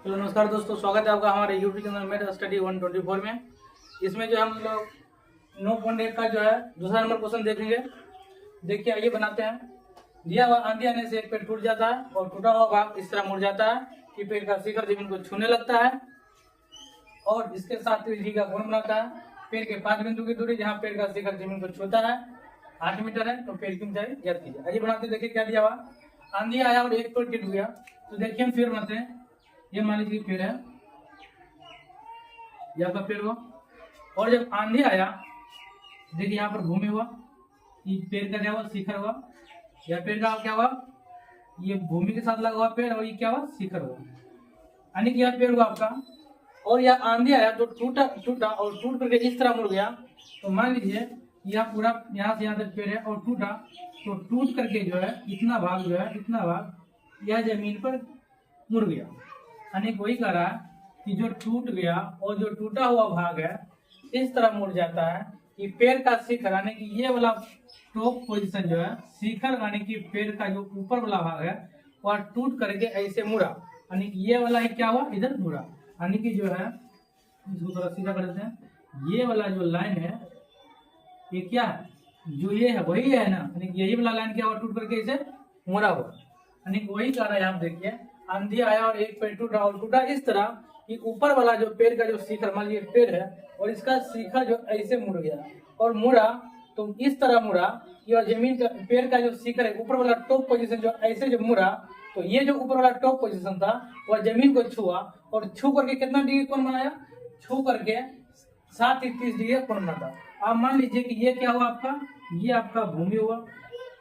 Hello नमस्कार दोस्तों, स्वागत है आपका हमारे यूट्यूब चैनल मेड स्टडी 124 में। इसमें जो हम लोग 9.1 का जो है दूसरा नंबर क्वेश्चन देखेंगे। देखिए आइए बनाते हैं। दिया हुआ आंधी आने से एक पेड़ टूट जाता है और टूटा हुआ भाग इस तरह मुड़ जाता है कि पेड़ का शिखर जमीन को छूने लगता है और इसके साथ त्रिज्यी का कोण बनाता है। पेड़ के 5 बिंदु की दूरी जहाँ पेड़ का शिखर जमीन को छूता है 8 मीटर है, तो पेड़ की ऊंचाई ज्ञात कीजिए। आइए बनाते देखिए क्या दिया हुआ। आंधी आया और एक पेड़ गिर गया, तो देखिए हम फिर बनाते हैं। ये मान लीजिए पेड़ है, यहाँ का पेड़ हुआ और जब आंधी आया देखिए यहाँ पर भूमि हुआ, ये पेड़ का क्या हुआ, शिखर हुआ। यह पेड़ का क्या हुआ, ये भूमि के साथ लगा हुआ पेड़ और ये क्या हुआ, शिखर हुआ। यानी कि यह पेड़ हुआ आपका और यह आंधी आया तो टूटा और टूट करके इस तरह मुड़ गया। तो मान लीजिए यह पूरा यहाँ से यहाँ तक पेड़ है और टूटा, तो टूट करके जो है इतना भाग जो है, इतना भाग यह जमीन पर मुड़ गया। यानी वही कह रहा है कि जो टूट गया और जो टूटा हुआ भाग है इस तरह मुड़ जाता है कि पेड़ का शिखर, यानी कि ये वाला टॉप पोजीशन जो है शिखर, यानी कि पेड़ का जो ऊपर वाला भाग है वह टूट करके ऐसे मुड़ा। यानी कि ये वाला ही क्या हुआ, इधर मुड़ा। यानी कि जो है इसको थोड़ा सीधा कर देते हैं। ये वाला जो लाइन है ये क्या है, जो ये है वही है ना, यानी कि यही वाला लाइन क्या हुआ, टूट करके इसे मुड़ा हुआ। यानी कि वही कह रहा है, यहाँ देखिए आंधी आया और एक पेड़ टूटा और टूटा इस तरह कि ऊपर वाला जो पेड़ का जो शिखर, मान लीजिए पेड़ है और इसका शिखर जो ऐसे मुड़ गया और मुड़ा तो इस तरह मुड़ा कि जमीन का पेड़ का जो शिखर है ऊपर वाला टॉप पोजीशन जो ऐसे जो मुड़ा, तो ये जो ऊपर वाला टॉप पोजीशन था वह जमीन को छुआ और छू करके कितना डिग्री कोण बनाया, छू करके 730 डिग्री कोण बनाता। आप मान लीजिए कि ये क्या हुआ आपका, ये आपका भूमि हुआ,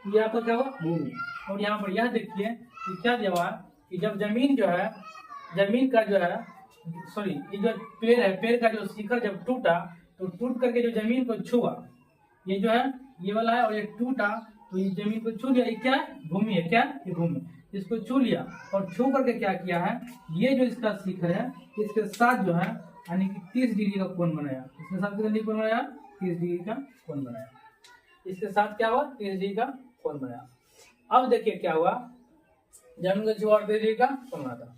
ये आपका क्या हुआ, भूमि। और यहाँ पर यह देखिए कि क्या दिया हुआ कि जब जमीन जो है, जमीन का जो है सॉरी ये जो पेड़ है, पेड़ का जो शिखर जब टूटा तो टूट करके जो जमीन को छुआ, ये जो है ये वाला है और ये टूटा तो ये जमीन को छू लिया। ये क्या है, भूमि है, क्या ये भूमि, इसको छू लिया और छू करके क्या किया है, ये जो इसका शिखर है इसके साथ जो है यानी कि 30 डिग्री का कोण बनाया। इसके साथ कितना डिग्री कोण बनाया, 30 डिग्री का कोण बनाया। इसके साथ क्या हुआ, 30 डिग्री का कोण बनाया। अब देखिए क्या हुआ, जमीन का छुआ और 30 डिग्री का कोण बना था।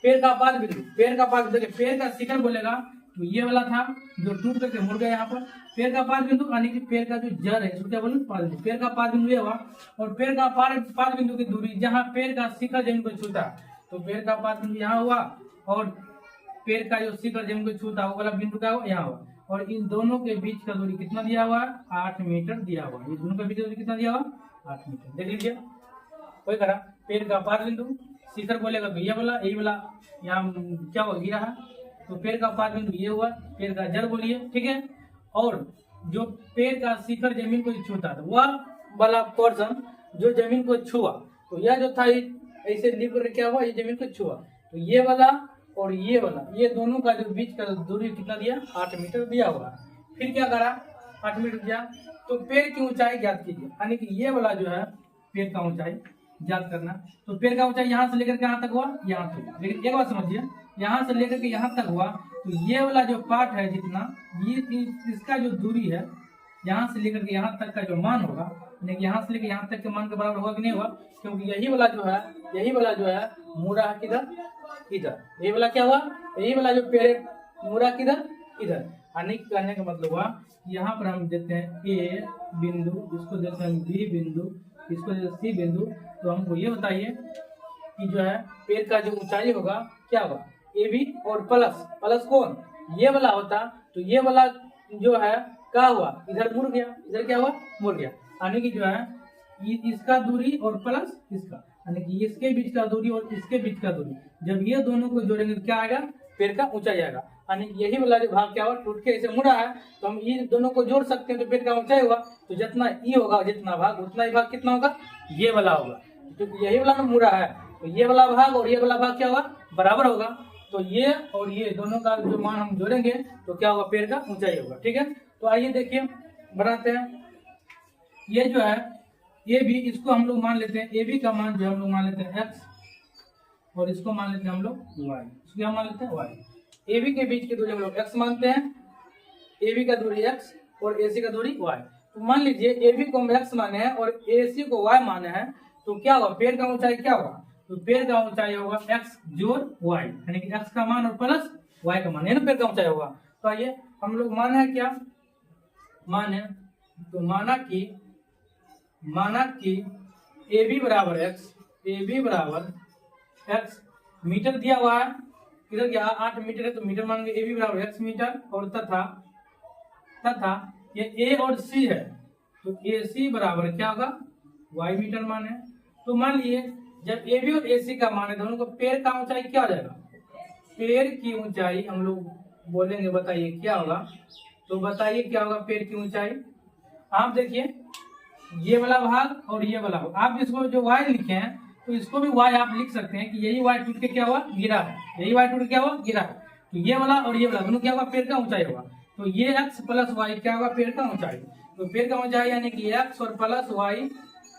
पेड़ का पाद बिंदु, पेड़ का पाद देखिए, पेड़ का शिखर बोलेगा तो ये वाला था जो टूट करके मुड़ गया यहाँ पर। पेड़ का पाद बिंदु यानी कि पेड़ का जो जड़ है इसको क्या बोले, पाद बिंदु। पेड़ का पाद बिंदु ये हुआ और पेड़ का पाद बिंदु की दूरी जहाँ पेड़ का शिखर जमीन को छूता, तो पेड़ का पाद बिंदु यहाँ हुआ और पेड़ का जो शिखर जमीन को छूता वो वाला बिंदु क्या हुआ, यहाँ हुआ। और इन दोनों के बीच का दूरी कितना दिया हुआ है, 8 मीटर दिया हुआ। ये दोनों के बीच का दूरी कितना दिया हुआ, 8 मीटर। देख लीजिए कोई करा, पेड़ का पाद बिंदु, शिखर बोलेगा तो ये वाला, यही वाला यहाँ क्या हुआ, गिरा है, तो पेड़ का पाद बिंदु ये हुआ, पेड़ का जड़ बोलिए, ठीक है। और जो पेड़ का शिखर जमीन को छूता था वह वाला पोर्शन जो जमीन को छुआ, तो यह जो था ऐसे लिप कर क्या हुआ, ये जमीन को छुआ, तो ये वाला और ये वाला, ये दोनों का जो बीच का दूरी कितना दिया, 8 मीटर दिया हुआ। फिर क्या करा, 8 मीटर दिया तो पेड़ की ऊंचाई ज्ञात कीजिए। यानी कि ये वाला जो है पेड़ का ऊंचाई ज्ञात करना, तो पेड़ का ऊंचाई यहाँ से लेकर के यहाँ तक हुआ, यहाँ तक। लेकिन एक बात समझिए, यहाँ से लेकर के यहाँ तक हुआ तो ये वाला जो पार्ट है जितना, ये इसका जो दूरी है यहाँ से लेकर के यहाँ तक का जो मान होगा, यानी कि यहाँ से लेकर यहाँ तक के मान के बराबर होगा कि नहीं होगा, क्योंकि यही वाला जो है, यही वाला जो है मुड़ा है किधर, इधर। यही वाला क्या हुआ, यही वाला जो पेड़ मुड़ा किधर, इधर। यानी कहने का मतलब हुआ यहाँ पर हम देते हैं ए बिंदु, इसको देते हैं बी बिंदु, इसको देते हैं सी बिंदु। तो हमको ये बताइए कि जो है पेड़ का जो ऊंचाई होगा क्या होगा, ए बी और प्लस, प्लस कौन, ये वाला होता, तो ये वाला जो है क्या हुआ, इधर मुड़ गया, इधर क्या हुआ, मुड़ गया। यानी कि जो है इसका दूरी और प्लस इसका, यानी कि इसके बीच का दूरी और इसके बीच का दूरी, जब ये दोनों को जोड़ेंगे तो क्या आएगा, पेड़ का ऊंचाई आएगा। यानी यही वाला जो भाग क्या हुआ, टूट के ऐसे मुड़ा है, तो हम ये दोनों को जोड़ सकते हैं तो पेड़ का ऊंचाई होगा। तो जितना ई होगा जितना भाग उतना ही भाग कितना होगा, ये वाला होगा, क्योंकि यही वाला ना मुड़ा है, तो ये वाला भाग और ये वाला भाग क्या होगा, बराबर होगा। तो ये और ये दोनों का जो मान हम जोड़ेंगे तो क्या होगा, पेड़ का ऊंचाई होगा, ठीक है। तो आइए देखिए बनाते हैं। ये जो है ए बी, इसको हम लोग मान लेते हैं, ए बी का मान जो हम लोग मान लेते हैं एक्स और इसको मान लेते हैं हम लोग वाई, इसको क्या मान लेते हैं, वाई। ए बी के बीच की दूरी हम लोग एक्स मानते हैं, ए बी का दूरी एक्स और ए सी का दूरी वाई। तो मान लीजिए ए बी को हम एक्स माने हैं और ए सी को वाई माने हैं, तो क्या होगा, पेड़ का ऊंचाई क्या होगा, तो पेड़ का ऊंचाई होगा एक्स जोड़ वाई, यानी कि एक्स का मान और प्लस वाई का मान, ये ना पेड़ का ऊंचाई होगा। तो आइए हम लोग माना है क्या, माने तो माना कि ए बी बराबर एक्स मीटर दिया हुआ है, किधर गया 8 मीटर है तो मीटर मान ए बी बराबर एक्स मीटर, और तथा ये ए और सी है तो ए सी बराबर क्या होगा वाई मीटर मान है। तो मान लिए जब ए बी और ए सी का मान है दोनों को पेड़ का ऊंचाई क्या हो जाएगा, पेड़ की ऊंचाई हम लोग बोलेंगे, बताइए क्या होगा, तो बताइए क्या होगा पेड़ की ऊंचाई। आप देखिए ये वाला भाग और ये वाला भाग, आप इसको जो y लिखे हैं तो इसको भी y आप लिख सकते हैं कि यही y टूट के क्या हुआ गिरा है, यही y टूट के क्या हुआ गिरा है। तो ये वाला और ये वाला दोनों क्या होगा पेड़ का ऊंचाई होगा। तो ये x प्लस वाई क्या होगा पेड़ का ऊंचाई। तो पेड़ का ऊंचाई यानी कि x और प्लस वाई,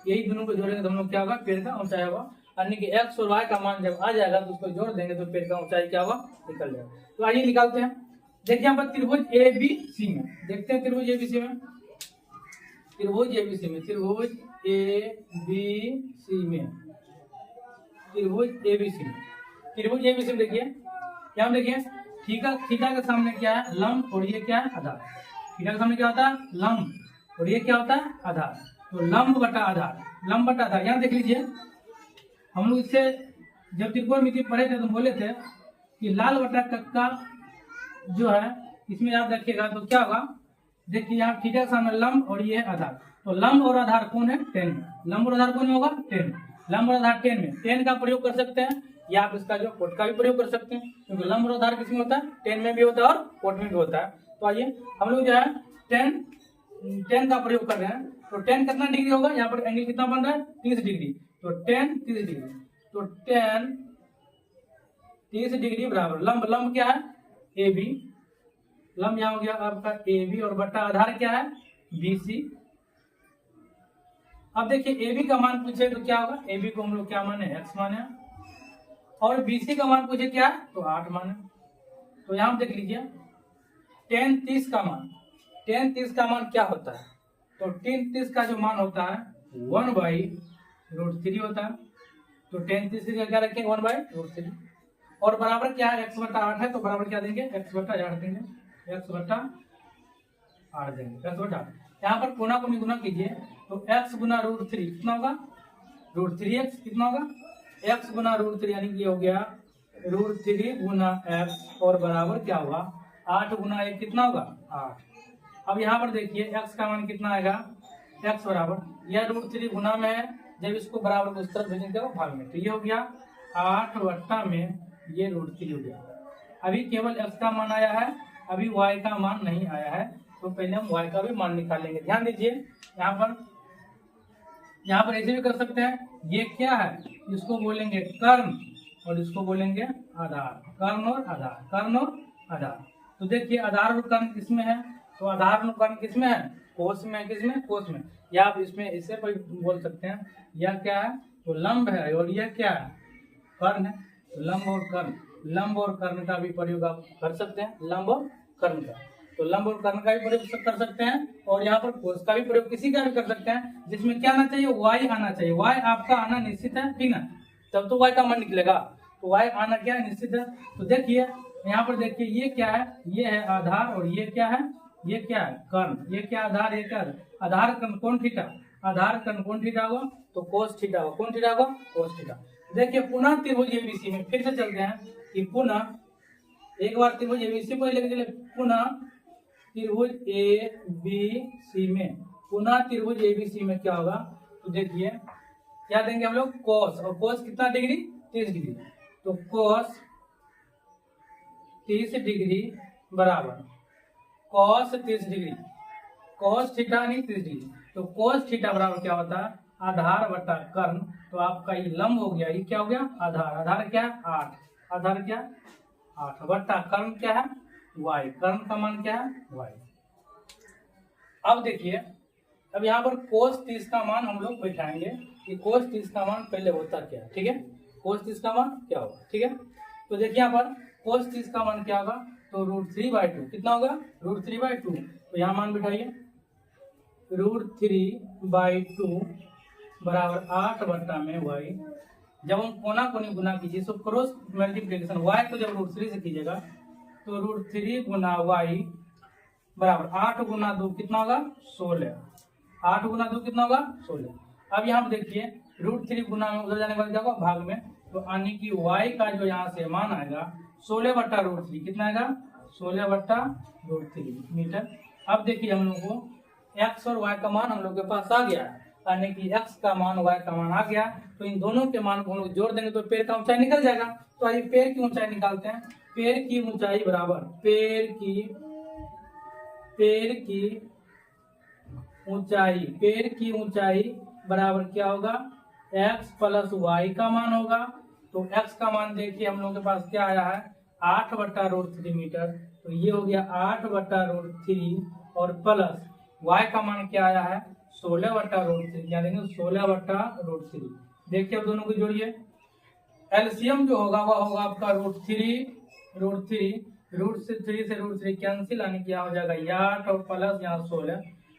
यही दोनों को जोड़ेंगे तो हम लोग क्या होगा पेड़ का ऊंचाई होगा, यानी कि x और y का मान जब आ जाएगा तो उसको जोड़ देंगे तो पेड़ का ऊंचाई क्या होगा निकल जाएगा। तो आइए निकालते हैं। देखिए यहाँ पर त्रिभुज ए बी सी में, देखते हैं त्रिभुज ए बी सी में, त्रिभुज ए बी सी में, त्रिभुज ए बी सी में, त्रिभुज ए बी सी में, त्रिभुज ए बी सी में देखिए क्या देखिए थीटा के सामने क्या है लंब और ये क्या है आधार। थीटा के सामने क्या होता है लंब और ये क्या होता है आधार। तो लंब बटा आधार, लंब बटा आधार, यहाँ देख लीजिए हम लोग इससे जब त्रिकोणमिति पढ़े थे तो बोले थे कि लाल बटा कक्का जो है इसमें याद रखिएगा तो क्या होगा, देखिए यहाँ थीटा के सामने लंब और ये आधार, तो लंब और आधार कौन है 10 में, लंब और आधार कौन में होगा 10, लंब और आधार 10 में, 10 का प्रयोग कर सकते हैं या आप इसका जो कोट का भी प्रयोग कर सकते हैं, क्योंकि लंब और आधार किसमें होता है 10 में भी होता है और कोट में भी होता है। तो आइए हम लोग जो है 10 का प्रयोग कर रहे हैं, तो 10 कितना डिग्री होगा, यहाँ पर एंगल कितना बन रहा है 30 डिग्री, तो 10 30 डिग्री, तो 10 30 डिग्री बराबर लंब, लंब क्या है ए बी, लंब यहाँ हो गया आपका ए बी और बटा आधार क्या है बी सी। अब देखिए ए बी का मान पूछे तो क्या होगा, ए बी को हम लोग क्या माने एक्स माने, और बी सी का मान पूछे क्या है तो 8 माने। तो यहाँ देख लीजिए 10 30 का मान, 10 30 का मान क्या होता है, तो 10 30 का जो मान होता है 1/√3 होता है। तो 10 30 का क्या रखेंगे 1/√3, और बराबर क्या है x बटा 8 है तो बराबर क्या देंगे x बटा 8 देंगे, x बटा 8 देंगे, x बटा। यहाँ पर कोना को गुना कीजिए तो x गुना √3 कितना होगा √3x, कितना होगा x गुना √3 यानी कि हो गया √3 गुना x, और बराबर क्या होगा 8 गुना 1 कितना होगा 8। अब यहाँ पर देखिए x का मान कितना आएगा, x बराबर यह √3 गुना में है, जब इसको बराबर उस तरफ भेजेंगे भाग में, तो ये हो गया 8 बट्टा में ये √3 हो गया। अभी केवल x का मान आया है, अभी y का मान नहीं आया है, तो पहले हम y का भी मान निकालेंगे। ध्यान दीजिए यहाँ पर ऐसे भी कर सकते हैं, ये क्या है इसको बोलेंगे कर्ण और इसको बोलेंगे आधार, कर्ण और आधार, कर्ण और आधार। तो देखिए आधार और कर्ण किसमें है, तो आधार और कर्ण किसमें है कोष में, किसमें कोष में, या आप इसमें इससे बोल सकते हैं यह क्या है तो लंब है और यह क्या है कर्ण है। लंब और कर्ण, लंब और कर्ण का भी प्रयोग आप कर सकते हैं, लंब और कर्ण का, तो लंब और कर्ण का भी प्रयोग कर सकते हैं, और यहाँ पर कोष का भी प्रयोग किसी का भी कर सकते हैं, जिसमें क्या आना चाहिए y आना चाहिए, y आपका आना निश्चित है, ठीक ना, तब तो y का मान निकलेगा, तो y आना क्या है निश्चित है। तो देखिए यहाँ पर देखिए ये क्या है, ये है आधार और ये क्या है, ये क्या है कर्ण, ये क्या आधार, ये क्या आधार कर्ण कौन थीटा, आधार कर्ण कौन थीटा होगा तो कोस थीटा होगा, कौन थीटा होगा कोस थीटा। देखिए पुनः त्रिभुज एबीसी में फिर से चलते हैं कि पुनः एक बार त्रिभुज एबीसी को लेकर चले, पुनः त्रिभुज ए बी सी में, पुनः त्रिभुज एबीसी में क्या होगा, तो देखिए क्या देंगे हम लोग कोस, और कोस कितना डिग्री 30 डिग्री, तो कोस 30 डिग्री बराबर कोस 30 डिग्री, कोस थीटा नहीं 30 डिग्री, तो कोस थीटा बराबर क्या होता है आधार बटा कर्ण, तो आपका ये लंब हो गया, ये क्या हो गया आधार, आधार क्या 8, आधार क्या 8 बटा कर्ण क्या है y, कर्ण का मान क्या है y। अब देखिए अब यहाँ पर कोस 30 का मान हम लोग बैठाएंगे कि कोस 30 का मान पहले होता क्या है, ठीक है, कोस 30 का मान क्या होगा, ठीक है। तो देखिए यहाँ पर कोस 30 का मान क्या होगा, तो √3/2 कितना होगा √3/2, तो यहाँ मान बिठाइए √3/2 बराबर 8 बट्टा में y, जब हम कोना कोनी गुना कीजिए तो क्रॉस मल्टीप्लीकेशन y को जब √3 से कीजिएगा तो √3 गुना y बराबर 8 गुना 2 कितना होगा 16। 8 गुना 2 कितना होगा 16। अब यहाँ पे देखिए √3 गुना में उधर जाने के बाद क्या होगा भाग में, तो यानी कि y का जो यहाँ से मान आएगा 16/√3 कितना आएगा 16/√3 मीटर। अब देखिए हम लोग को x और y का मान हम लोग के पास आ गया है, यानी कि x का मान y का मान आ गया, तो इन दोनों के मान को हम लोग जोड़ देंगे तो पेड़ का ऊंचाई निकल जाएगा। तो आइए पेड़ की ऊंचाई निकालते हैं। पेड़ की ऊंचाई बराबर पेड़ की ऊंचाई बराबर क्या होगा x प्लस y का मान होगा। तो x का मान देखिए हम लोग के पास क्या आया है 8/√3 मीटर, तो ये हो गया 8/√3 और प्लस y का मान क्या आया है 16/√3, क्या देंगे 16/√3। देखिए अब दोनों को जोड़िए, एलसीएम जो होगा वह होगा आपका √3 से √3 कैंसिल, यानी क्या हो जाएगा 8 और प्लस यहाँ 16,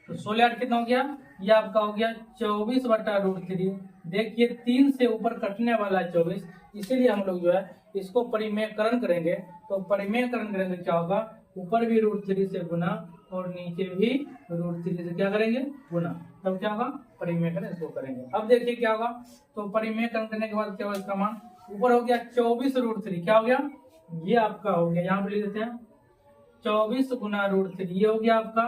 तो 16 8 कितना हो गया, ये आपका हो गया 24/√3। देखिए 3 से ऊपर कटने वाला है 24, इसीलिए हम लोग जो है इसको परिमेयकरण करेंगे। तो परिमेयकरण करेंगे क्या होगा, ऊपर भी √3 से गुना और नीचे भी √3 से क्या करेंगे गुना, तब क्या होगा परिमेयकरण इसको करेंगे। अब देखिए क्या होगा, तो परिमेयकरण करने के बाद क्या होगा इसका मान ऊपर हो गया 24√3, क्या हो गया ये आपका हो गया, यहाँ पे लिख देते हैं 24 गुना √3, ये हो गया आपका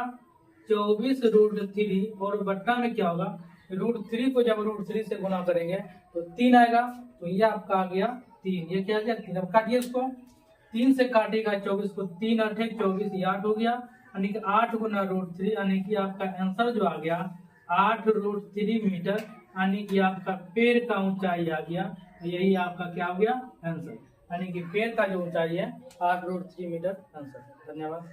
24√3 और बट्टा में क्या होगा √3 को जब √3 से गुना करेंगे तो 3 आएगा, तो ये आपका आ गया 3, ये क्या आ गया 3। अब काटिए इसको, 3 से काटेगा 24 को, 3 8 24, ये 8 हो गया, यानी कि 8 गुना √3, यानी कि आपका आंसर जो आ गया 8√3 मीटर, यानी कि आपका पेड़ का ऊंचाई आ गया। यही आपका क्या हो गया आंसर, यानी कि पेड़ का जो ऊंचाई है 8√3 मीटर आंसर। धन्यवाद।